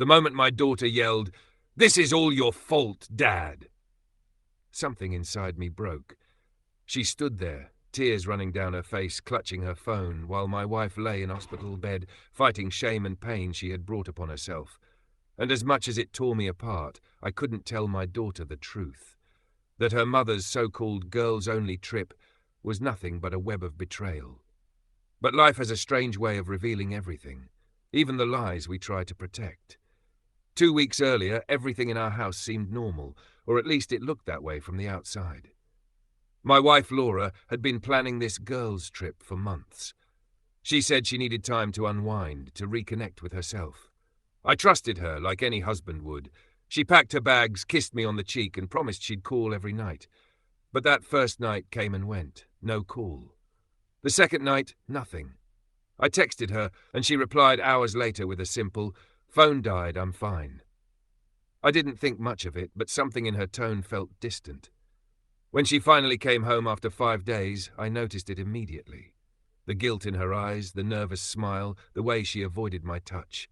The moment my daughter yelled, "This is all your fault, Dad!" Something inside me broke. She stood there, tears running down her face, clutching her phone, while my wife lay in hospital bed, fighting shame and pain she had brought upon herself. And as much as it tore me apart, I couldn't tell my daughter the truth. That her mother's so-called girls-only trip was nothing but a web of betrayal. But life has a strange way of revealing everything, even the lies we try to protect. 2 weeks earlier, everything in our house seemed normal, or at least it looked that way from the outside. My wife, Laura, had been planning this girls' trip for months. She said she needed time to unwind, to reconnect with herself. I trusted her like any husband would. She packed her bags, kissed me on the cheek, and promised she'd call every night. But that first night came and went, no call. The second night, nothing. I texted her, and she replied hours later with a simple, "Phone died, I'm fine." I didn't think much of it, but something in her tone felt distant. When she finally came home after 5 days, I noticed it immediately. The guilt in her eyes, the nervous smile, the way she avoided my touch.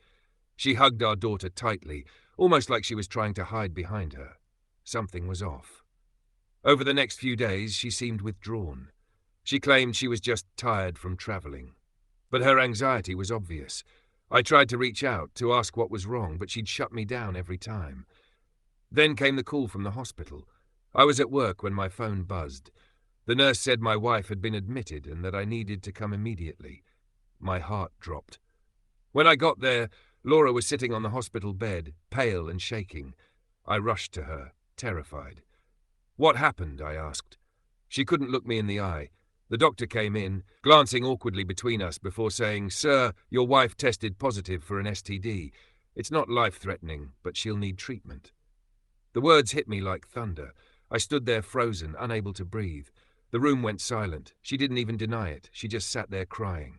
She hugged our daughter tightly, almost like she was trying to hide behind her. Something was off. Over the next few days, she seemed withdrawn. She claimed she was just tired from traveling. But her anxiety was obvious. I tried to reach out, to ask what was wrong, but she'd shut me down every time. Then came the call from the hospital. I was at work when my phone buzzed. The nurse said my wife had been admitted and that I needed to come immediately. My heart dropped. When I got there, Laura was sitting on the hospital bed, pale and shaking. I rushed to her, terrified. "What happened?" I asked. She couldn't look me in the eye. The doctor came in, glancing awkwardly between us before saying, "Sir, your wife tested positive for an STD. It's not life-threatening, but she'll need treatment." The words hit me like thunder. I stood there frozen, unable to breathe. The room went silent. She didn't even deny it. She just sat there crying.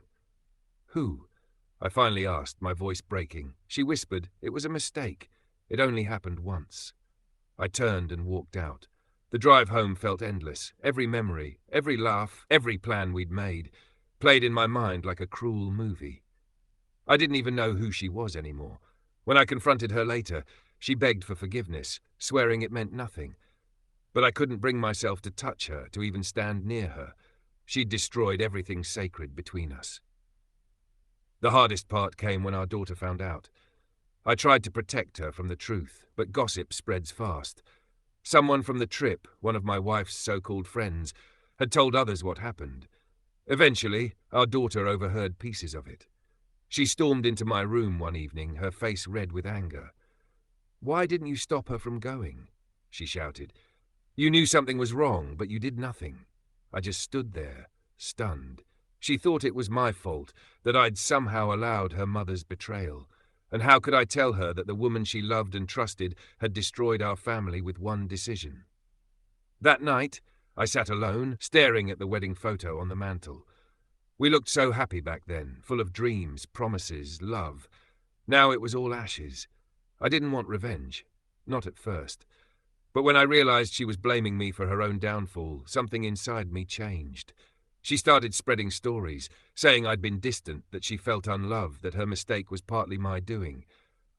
"Who?" I finally asked, my voice breaking. She whispered, "It was a mistake. It only happened once." I turned and walked out. The drive home felt endless. Every memory, every laugh, every plan we'd made, played in my mind like a cruel movie. I didn't even know who she was anymore. When I confronted her later, she begged for forgiveness, swearing it meant nothing. But I couldn't bring myself to touch her, to even stand near her. She'd destroyed everything sacred between us. The hardest part came when our daughter found out. I tried to protect her from the truth, but gossip spreads fast. Someone from the trip, one of my wife's so-called friends, had told others what happened. Eventually, our daughter overheard pieces of it. She stormed into my room one evening, her face red with anger. "Why didn't you stop her from going?" she shouted. "You knew something was wrong, but you did nothing." I just stood there, stunned. She thought it was my fault, that I'd somehow allowed her mother's betrayal. And how could I tell her that the woman she loved and trusted had destroyed our family with one decision? That night, I sat alone, staring at the wedding photo on the mantel. We looked so happy back then, full of dreams, promises, love. Now it was all ashes. I didn't want revenge. Not at first. But when I realized she was blaming me for her own downfall, something inside me changed. She started spreading stories, saying I'd been distant, that she felt unloved, that her mistake was partly my doing.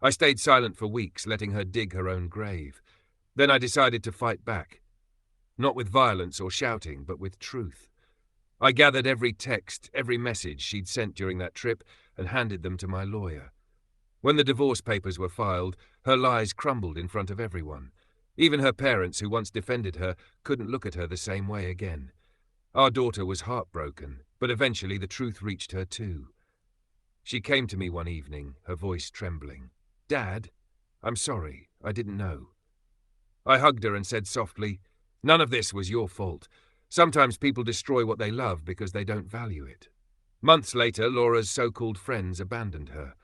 I stayed silent for weeks, letting her dig her own grave. Then I decided to fight back. Not with violence or shouting, but with truth. I gathered every text, every message she'd sent during that trip, and handed them to my lawyer. When the divorce papers were filed, her lies crumbled in front of everyone. Even her parents, who once defended her, couldn't look at her the same way again. Our daughter was heartbroken, but eventually the truth reached her too. She came to me one evening, her voice trembling. "Dad, I'm sorry, I didn't know." I hugged her and said softly, "None of this was your fault. Sometimes people destroy what they love because they don't value it." Months later, Laura's so-called friends abandoned her.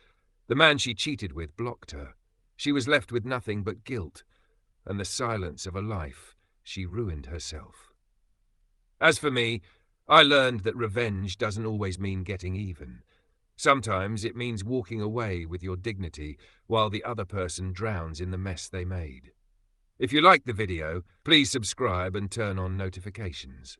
The man she cheated with blocked her. She was left with nothing but guilt, and the silence of a life. She ruined herself. As for me, I learned that revenge doesn't always mean getting even. Sometimes it means walking away with your dignity while the other person drowns in the mess they made. If you liked the video, please subscribe and turn on notifications.